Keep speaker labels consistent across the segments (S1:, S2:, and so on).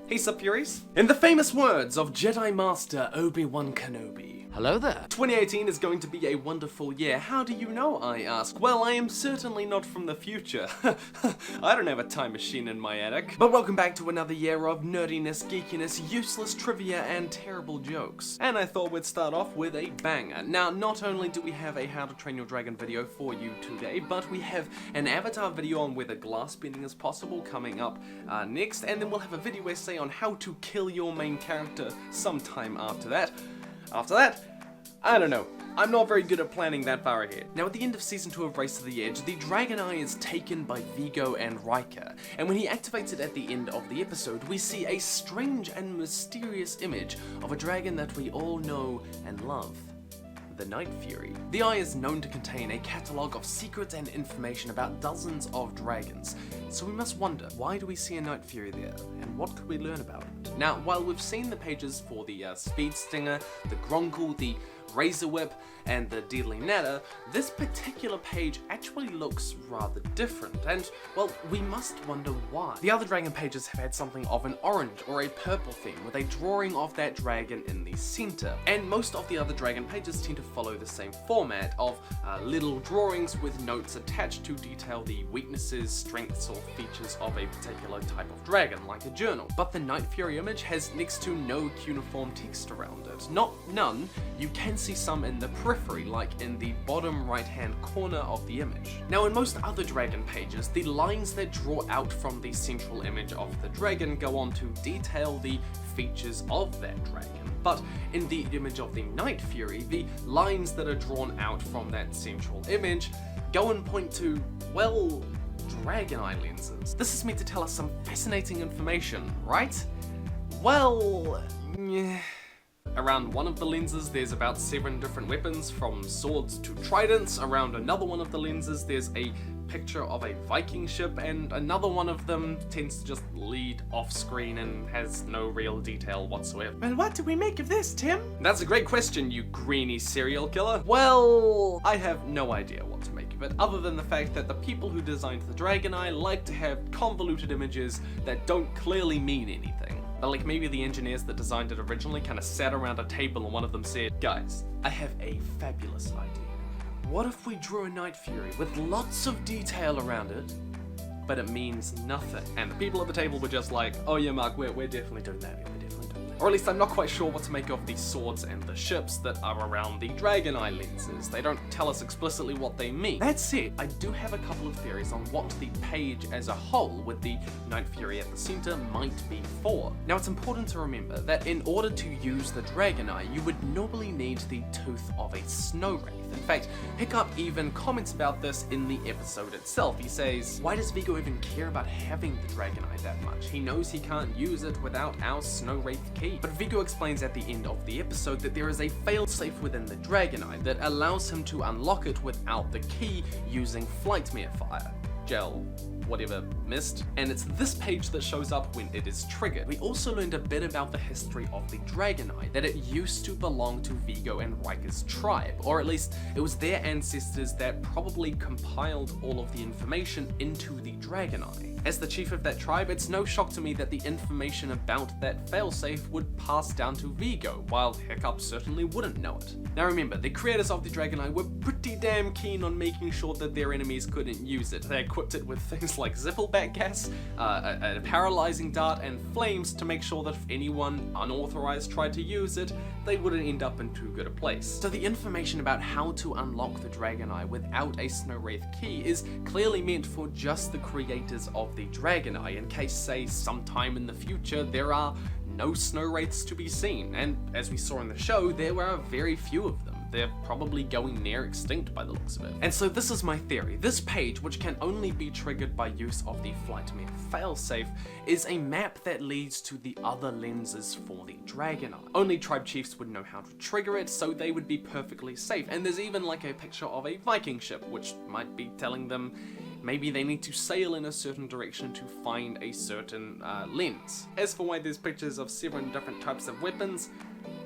S1: Hey SUBFURYs! In the famous words of Jedi Master Obi-Wan Kenobi, hello there. 2018 is going to be a wonderful year. How do you know, I ask? Well, I am certainly not from the future. I don't have a time machine in my attic. But welcome back to another year of nerdiness, geekiness, useless trivia, and terrible jokes. And I thought we'd start off with a banger. Now, not only do we have a How to Train Your Dragon video for you today, but we have an Avatar video on whether glass bending is possible coming up next, and then we'll have a video essay on how to kill your main character sometime after that. After that, I don't know. I'm not very good at planning that far ahead. Now, at the end of Season 2 of Race to the Edge, the Dragon Eye is taken by Vigo and Riker, and when he activates it at the end of the episode, we see a strange and mysterious image of a dragon that we all know and love. The Night Fury. The Eye is known to contain a catalogue of secrets and information about dozens of dragons, so we must wonder, why do we see a Night Fury there, and what could we learn about it? Now, while we've seen the pages for the Speed Stinger, the Gronkle, the Razor Whip, and the Deadly Natter, this particular page actually looks rather different, and, well, we must wonder why. The other dragon pages have had something of an orange or a purple theme, with a drawing of that dragon in the center, and most of the other dragon pages tend to follow the same format of little drawings with notes attached to detail the weaknesses, strengths, or features of a particular type of dragon, like a journal. But the Night Fury image has next to no cuneiform text around it. Not none, you can see some in the periphery, like in the bottom right hand corner of the image. Now, in most other dragon pages, the lines that draw out from the central image of the dragon go on to detail the features of that dragon. But in the image of the Night Fury, the lines that are drawn out from that central image go and point to, well, dragon eye lenses. This is meant to tell us some fascinating information, right? Well, yeah. Around one of the lenses, there's about 7 different weapons, from swords to tridents. Around another one of the lenses, there's a picture of a Viking ship, and another one of them tends to just lead off screen and has no real detail whatsoever. And what do we make of this, Tim? That's a great question, you greeny serial killer. Well, I have no idea what to make of it, other than the fact that the people who designed the Dragon Eye like to have convoluted images that don't clearly mean anything. But like, maybe the engineers that designed it originally kind of sat around a table and one of them said, "Guys, I have a fabulous idea. What if we drew a Night Fury with lots of detail around it, but it means nothing?" And the people at the table were just like, "Oh yeah, Mark, we're definitely doing that. Yeah, we're definitely doing that." Or at least I'm not quite sure what to make of the swords and the ships that are around the Dragon Eye lenses. They don't tell us explicitly what they mean. That said, I do have a couple of theories on what the page as a whole, with the Night Fury at the center, might be for. Now, it's important to remember that in order to use the Dragon Eye, you would normally need the tooth of a snow wraith. In fact, Hiccup even comments about this in the episode itself. He says, "Why does Vigo even care about having the Dragon Eye that much? He knows he can't use it without our snow wraith key." But Vigo explains at the end of the episode that there is a failsafe within the Dragon Eye that allows him to unlock it without the key using Flightmare Fire. Gel, whatever, mist. And it's this page that shows up when it is triggered. We also learned a bit about the history of the Dragon Eye, that it used to belong to Vigo and Riker's tribe, or at least it was their ancestors that probably compiled all of the information into the Dragon Eye. As the chief of that tribe, it's no shock to me that the information about that failsafe would pass down to Vigo, while Hiccup certainly wouldn't know it. Now remember, the creators of the Dragon Eye were pretty damn keen on making sure that their enemies couldn't use it. They equipped it with things like zippleback gas, a paralyzing dart, and flames to make sure that if anyone unauthorized tried to use it, they wouldn't end up in too good a place. So the information about how to unlock the Dragon Eye without a Snow Wraith key is clearly meant for just the creators of the Dragon Eye, in case, say, sometime in the future there are no Snow Wraiths to be seen, and as we saw in the show, there were very few of them. They're probably going near extinct by the looks of it. And so this is my theory. This page, which can only be triggered by use of the Flightmare failsafe, is a map that leads to the other lenses for the Dragon Eye. Only tribe chiefs would know how to trigger it, so they would be perfectly safe. And there's even like a picture of a Viking ship, which might be telling them maybe they need to sail in a certain direction to find a certain lens. As for why there's pictures of 7 different types of weapons,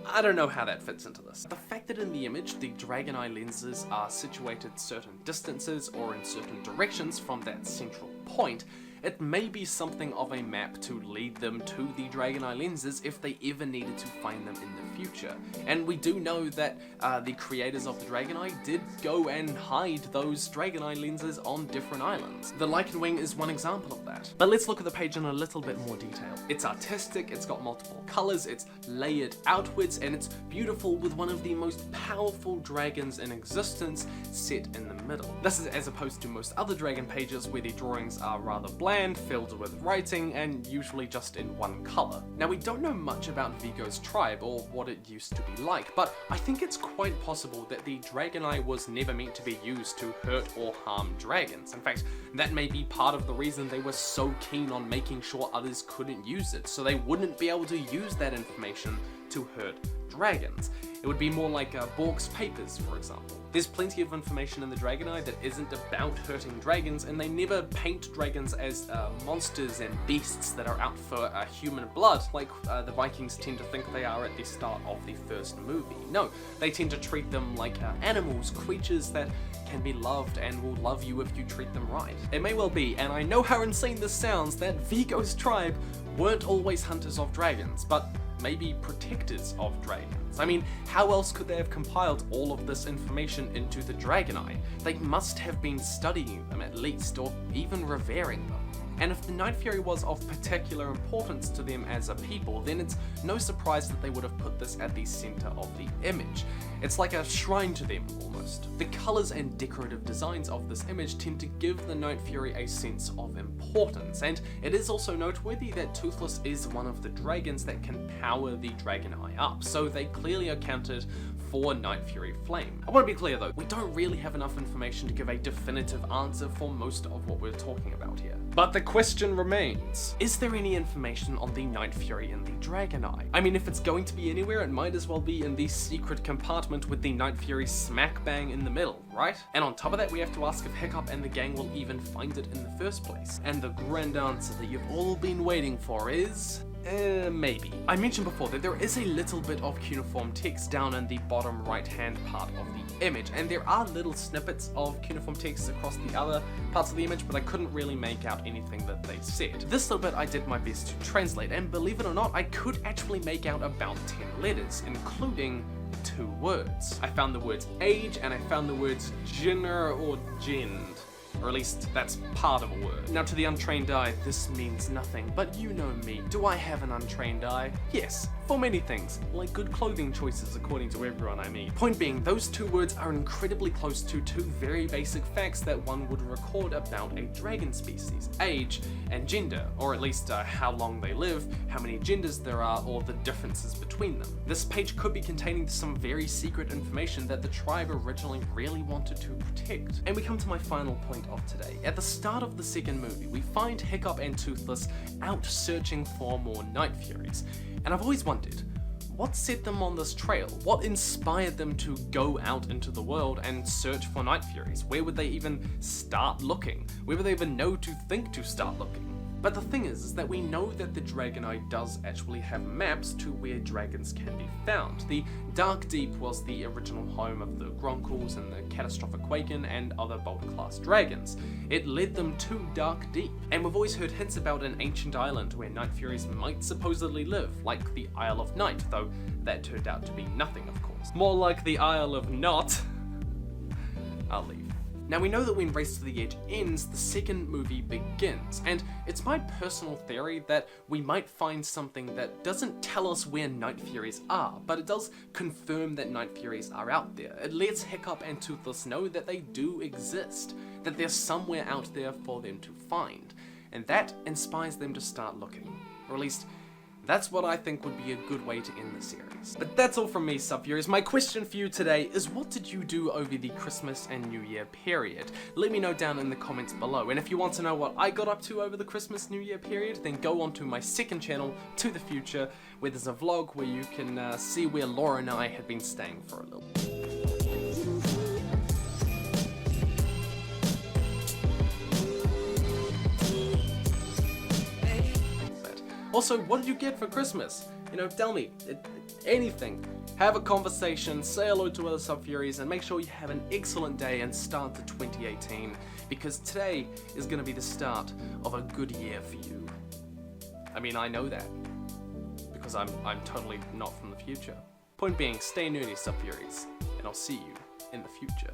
S1: I don't know how that fits into this. The fact that in the image the Dragon Eye lenses are situated certain distances or in certain directions from that central point it may be something of a map to lead them to the Dragon Eye lenses if they ever needed to find them in the future. And we do know that the creators of the Dragon Eye did go and hide those Dragon Eye lenses on different islands. The Lycan Wing is one example of that. But let's look at the page in a little bit more detail. It's artistic, it's got multiple colors, it's layered outwards, and it's beautiful with one of the most powerful dragons in existence set in the middle. This is as opposed to most other dragon pages where the drawings are rather bland, filled with writing, and usually just in one color. Now, we don't know much about Vigo's tribe or what it used to be like, but I think it's quite possible that the Dragon Eye was never meant to be used to hurt or harm dragons. In fact, that may be part of the reason they were so keen on making sure others couldn't use it, so they wouldn't be able to use that information to hurt dragons. It would be more like Bork's papers, for example. There's plenty of information in the Dragon Eye that isn't about hurting dragons, and they never paint dragons as monsters and beasts that are out for human blood, like the Vikings tend to think they are at the start of the first movie. No, they tend to treat them like animals, creatures that can be loved and will love you if you treat them right. It may well be, and I know how insane this sounds, that Vigo's tribe weren't always hunters of dragons, but maybe protectors of dragons. I mean, how else could they have compiled all of this information into the Dragon Eye? They must have been studying them at least, or even revering them. And if the Night Fury was of particular importance to them as a people, then it's no surprise that they would have put this at the center of the image. It's like a shrine to them, almost. The colors and decorative designs of this image tend to give the Night Fury a sense of importance, and it is also noteworthy that Toothless is one of the dragons that can power the Dragon Eye up, so they clearly accounted for Night Fury Flame. I want to be clear though, we don't really have enough information to give a definitive answer for most of what we're talking about here. But the question remains, is there any information on the Night Fury in the Dragon Eye? I mean, if it's going to be anywhere, it might as well be in the secret compartment with the Night Fury smack bang in the middle, right? And on top of that, we have to ask if Hiccup and the gang will even find it in the first place. And the grand answer that you've all been waiting for is... maybe. I mentioned before that there is a little bit of cuneiform text down in the bottom right hand part of the image, and there are little snippets of cuneiform text across the other parts of the image, but I couldn't really make out anything that they said. This little bit I did my best to translate, and believe it or not, I could actually make out about 10 letters, including 2 words. I found the words age, and I found the words jinner or jinned. Or at least, that's part of a word. Now to the untrained eye, this means nothing, but you know me. Do I have an untrained eye? Yes, for many things, like good clothing choices according to everyone I meet. Point being, those 2 words are incredibly close to 2 very basic facts that one would record about a dragon species: age and gender, or at least how long they live, how many genders there are, or the differences between them. This page could be containing some very secret information that the tribe originally really wanted to protect. And we come to my final point of today. At the start of the second movie, we find Hiccup and Toothless out searching for more Night Furies, and I've always wondered, what set them on this trail? What inspired them to go out into the world and search for Night Furies? Where would they even start looking? Where would they even know to think to start looking? But the thing is that we know that the Dragon Eye does actually have maps to where dragons can be found. The Dark Deep was the original home of the Gronkles and the Catastrophic Quaken and other Boulder-class dragons. It led them to Dark Deep, and we've always heard hints about an ancient island where Night Furies might supposedly live, like the Isle of Night, though that turned out to be nothing, of course. More like the Isle of Not. I'll leave. Now we know that when Race to the Edge ends, the second movie begins, and it's my personal theory that we might find something that doesn't tell us where Night Furies are, but it does confirm that Night Furies are out there. It lets Hiccup and Toothless know that they do exist, that there's somewhere out there for them to find, and that inspires them to start looking, or at least that's what I think would be a good way to end the series. But that's all from me, SUBFURYs. My question for you today is, what did you do over the Christmas and New Year period? Let me know down in the comments below. And if you want to know what I got up to over the Christmas New Year period, then go on to my second channel, TwotheFuture, where there's a vlog where you can see where Laura and I had been staying for a little bit. Also, what did you get for Christmas? You know, tell me. Anything. have a conversation, say hello to other SUBFURYs, and make sure you have an excellent day and start to 2018, because today is going to be the start of a good year for you. I mean, I know that, because I'm totally not from the future. Point being, stay nerdy, SUBFURYs, and I'll see you in the future.